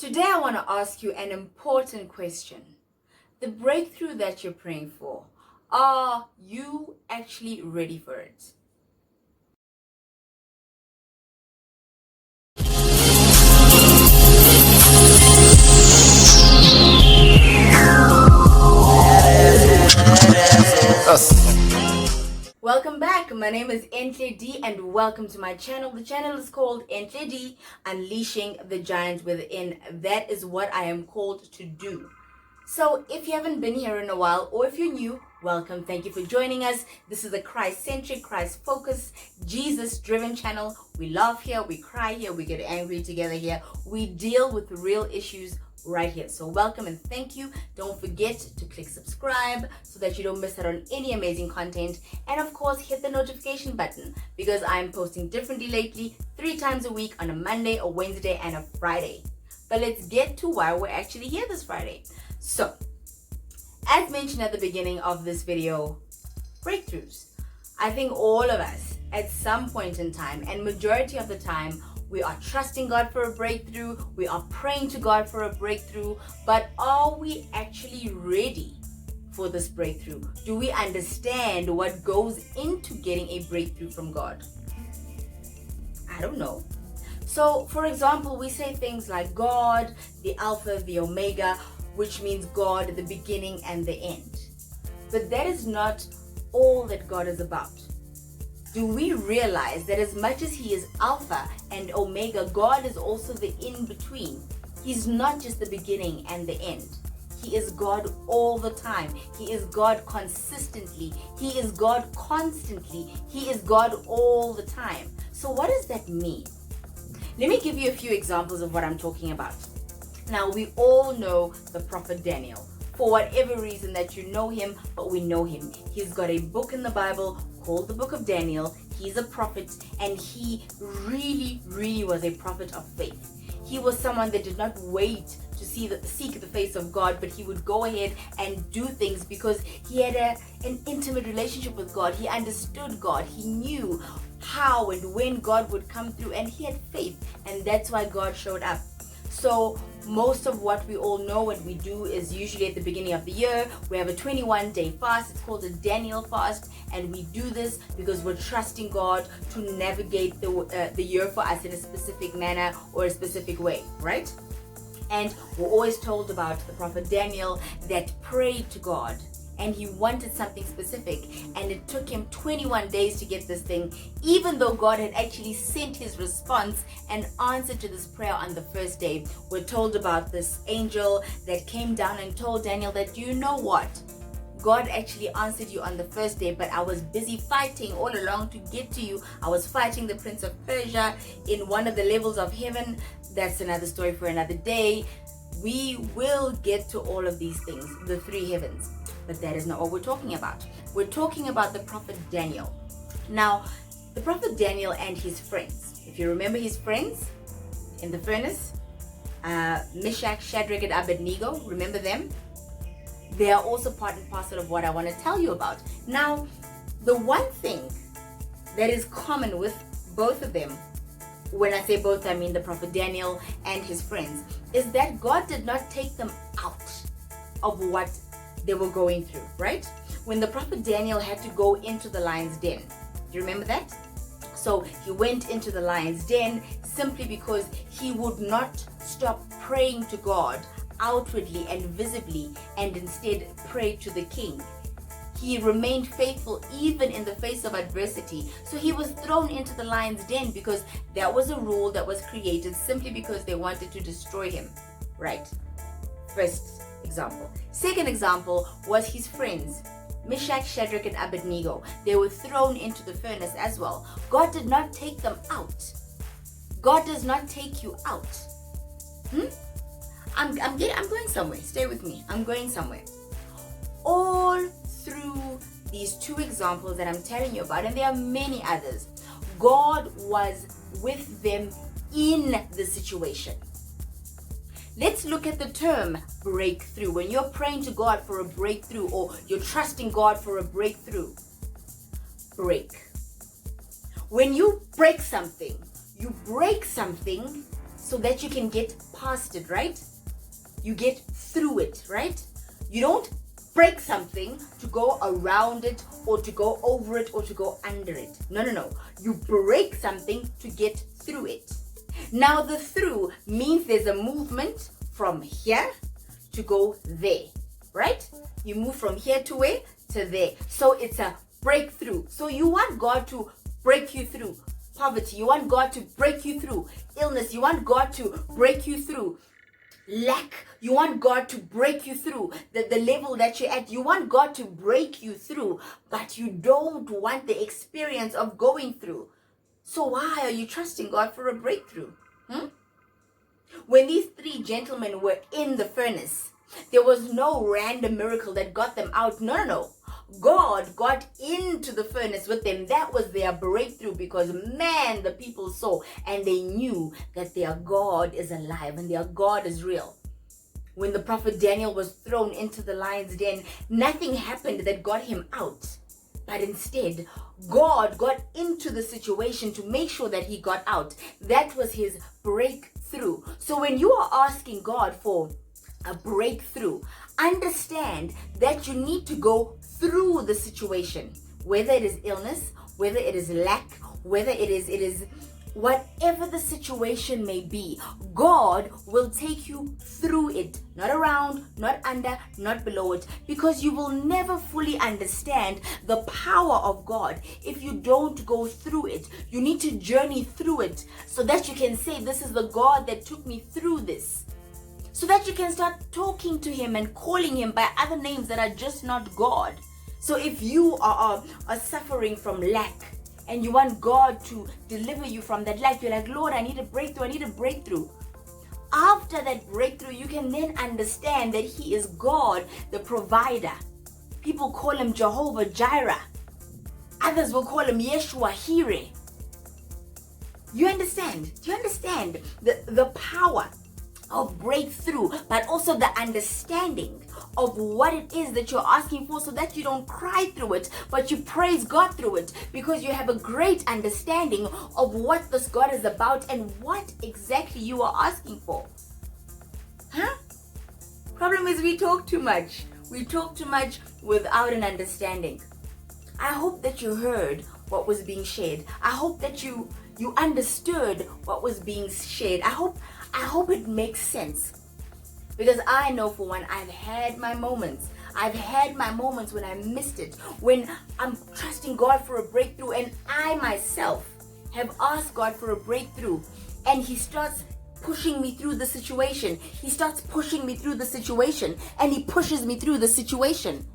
Today I want to ask you an important question. The breakthrough that you're praying for, are you actually ready for it? Welcome back. My name is Entle D and welcome to my channel. The channel is called Entle D, Unleashing the Giant Within. That is what I am called to do. So if you haven't been here in a while, or if you're new, welcome. Thank you for joining us. This is a Christ-centric, Christ-focused, Jesus-driven channel. We laugh here, we cry here, we get angry together here. We deal with real issues right here. So welcome and thank you. Don't forget to click subscribe so that you don't miss out on any amazing content. And of course, hit the notification button because I'm posting differently lately, 3 times a week on a Monday, a Wednesday, and a Friday. But let's get to why we're actually here this Friday. So, as mentioned at the beginning of this video, breakthroughs. I think all of us at some point in time, and majority of the time, we are trusting God for a breakthrough, we are praying to God for a breakthrough, but are we actually ready for this breakthrough? Do we understand what goes into getting a breakthrough from God? I don't know. So, for example, we say things like God, the Alpha, the Omega, which means God, the beginning and the end. But that is not all that God is about. Do we realize that as much as He is Alpha and Omega, God is also the in-between? He's not just the beginning and the end. He is God all the time. He is God consistently. He is God constantly. He is God all the time. So what does that mean? Let me give you a few examples of what I'm talking about. Now, we all know the prophet Daniel. For whatever reason that you know him, but we know him. He's got a book in the Bible called the Book of Daniel. He's a prophet, and he really was a prophet of faith. He was someone that did not wait to seek the face of God, but he would go ahead and do things because he had an intimate relationship with God. He understood God. He knew how and when God would come through, and he had faith, and that's why God showed up. So most of what we all know and we do is usually at the beginning of the year, we have a 21-day fast. It's called a Daniel fast, and we do this because we're trusting God to navigate the year for us in a specific manner or a specific way, right? And we're always told about the prophet Daniel that prayed to God, and he wanted something specific, and it took him 21 days to get this thing, even though God had actually sent his response and answer to this prayer on the first day. We're told about this angel that came down and told Daniel that, you know what? God actually answered you on the first day, but I was busy fighting all along to get to you. I was fighting the Prince of Persia in one of the levels of heaven. That's another story for another day. We will get to all of these things, the 3 heavens. But that is not what we're talking about. We're talking about the prophet Daniel. Now, the prophet Daniel and his friends. If you remember his friends in the furnace, Meshach, Shadrach, and Abednego, remember them? They are also part and parcel of what I want to tell you about. Now, the one thing that is common with both of them, when I say both, I mean the prophet Daniel and his friends, is that God did not take them out of what they were going through, right? When the prophet Daniel had to go into the lion's den, do you remember that? So he went into the lion's den simply because he would not stop praying to God outwardly and visibly, and instead pray to the king. He remained faithful even in the face of adversity. So he was thrown into the lion's den because that was a rule that was created simply because they wanted to destroy him, right? First example. Second example was his friends, Meshach, Shadrach, and Abednego. They were thrown into the furnace as well. God did not take them out. God does not take you out. I'm going somewhere. Stay with me. I'm going somewhere. All through these 2 examples that I'm telling you about, and there are many others, God was with them in the situation. Let's look at the term breakthrough. When you're praying to God for a breakthrough, or you're trusting God for a breakthrough, break. When you break something so that you can get past it, right? You get through it, right? You don't break something to go around it or to go over it or to go under it. No. You break something to get through it. Now the through means there's a movement from here to go there, right? You move from here to where? To there. So it's a breakthrough. So you want God to break you through poverty. You want God to break you through illness. You want God to break you through lack. You want God to break you through the level that you're at. You want God to break you through, but you don't want the experience of going through. So why are you trusting God for a breakthrough? When these three gentlemen were in the furnace, there was no random miracle that got them out. No. God got into the furnace with them. That was their breakthrough, because man, the people saw and they knew that their God is alive and their God is real. When the prophet Daniel was thrown into the lion's den, nothing happened that got him out. But instead, God got into the situation to make sure that he got out. That was his breakthrough. So when you are asking God for a breakthrough, understand that you need to go through the situation, whether it is illness, whether it is lack, whether it is whatever the situation may be. God will take you through it, not around, not under, not below it, because you will never fully understand the power of God if you don't go through it. You need to journey through it so that you can say, this is the God that took me through this. So that you can start talking to him and calling him by other names that are just not God. So if you are suffering from lack and you want God to deliver you from that lack, you're like, Lord, I need a breakthrough. After that breakthrough, you can then understand that he is God, the provider. People call him Jehovah Jireh. Others will call him Yeshua Jireh. You understand? Do you understand the power of breakthrough, but also the understanding of what it is that you're asking for, so that you don't cry through it, but you praise God through it, because you have a great understanding of what this God is about and what exactly you are asking for. Problem is, we talk too much. We talk too much without an understanding. I hope that you heard what was being shared. I hope that you understood what was being shared. I hope it makes sense. Because I know, for one, I've had my moments. I've had my moments when I missed it, when I'm trusting God for a breakthrough, and I myself have asked God for a breakthrough, and he starts pushing me through the situation. He starts pushing me through the situation, and he pushes me through the situation.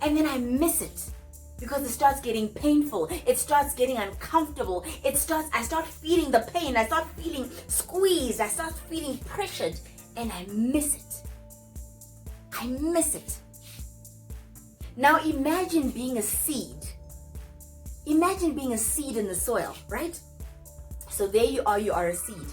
And then I miss it. Because it starts getting painful. It starts getting uncomfortable. I start feeling the pain. I start feeling squeezed. I start feeling pressured. And I miss it. I miss it. Now imagine being a seed. Imagine being a seed in the soil, right? So there you are a seed.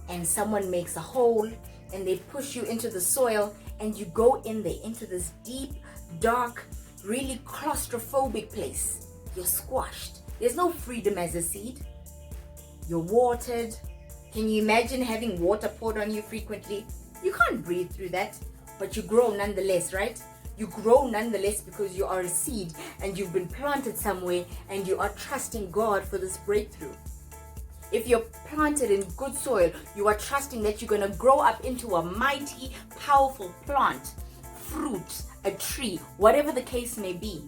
And someone makes a hole and they push you into the soil, and you go in there into this deep, dark, really claustrophobic place. You're squashed. There's no freedom as a seed. You're watered. Can you imagine having water poured on you frequently? You can't breathe through that, but you grow nonetheless, right? You grow nonetheless because you are a seed and you've been planted somewhere, and you are trusting God for this breakthrough. If you're planted in good soil, you are trusting that you're going to grow up into a mighty, powerful plant, fruit, a tree, whatever the case may be.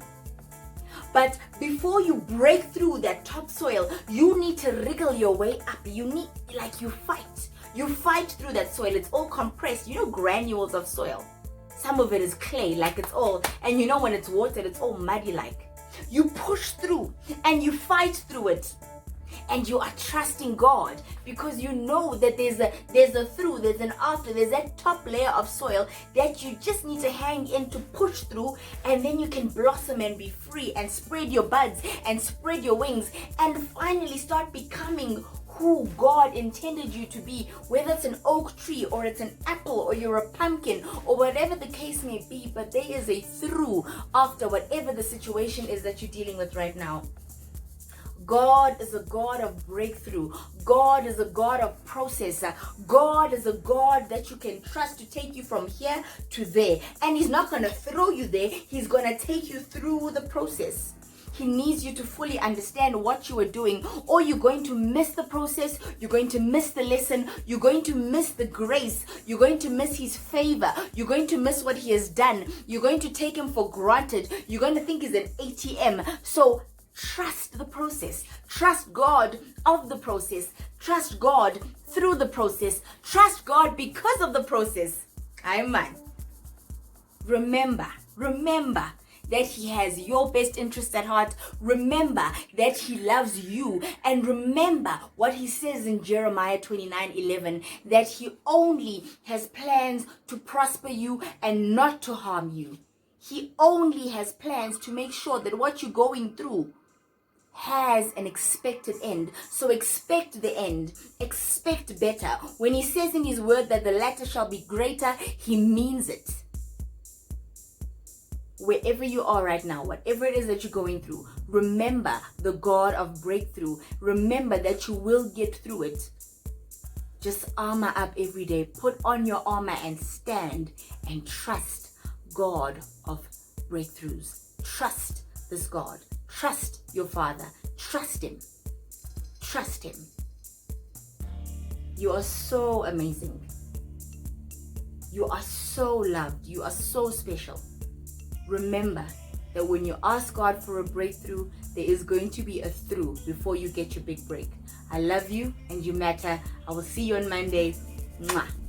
But before you break through that topsoil, you need to wriggle your way up. You fight through that soil. It's all compressed. You know, granules of soil. Some of it is clay, like it's all, and you know, when it's watered, it's all muddy like. You push through and you fight through it. And you are trusting God, because you know that there's a through, there's an after, there's that top layer of soil that you just need to hang in to push through, and then you can blossom and be free and spread your buds and spread your wings and finally start becoming who God intended you to be, whether it's an oak tree or it's an apple or you're a pumpkin or whatever the case may be. But there is a through after whatever the situation is that you're dealing with right now. God is a God of breakthrough. God is a God of process. God is a God that you can trust to take you from here to there. And He's not going to throw you there. He's going to take you through the process. He needs you to fully understand what you are doing, or you're going to miss the process, you're going to miss the lesson, you're going to miss the grace, you're going to miss His favor, you're going to miss what He has done, you're going to take Him for granted, you're going to think He's an ATM. So trust the process. Trust God of the process. Trust God through the process. Trust God because of the process. Amen. Remember that He has your best interest at heart. Remember that He loves you. And remember what He says in Jeremiah 29:11, that He only has plans to prosper you and not to harm you. He only has plans to make sure that what you're going through has an expected end. So expect the end. Expect better. When He says in His word that the latter shall be greater, He means it. Wherever you are right now, whatever it is that you're going through, remember the God of breakthrough. Remember that you will get through it. Just armor up every day. Put on your armor and stand and trust God of breakthroughs. Trust this God. Trust your Father. Trust Him. Trust Him. You are so amazing. You are so loved. You are so special. Remember that when you ask God for a breakthrough, there is going to be a through before you get your big break. I love you and you matter. I will see you on Monday. Mwah.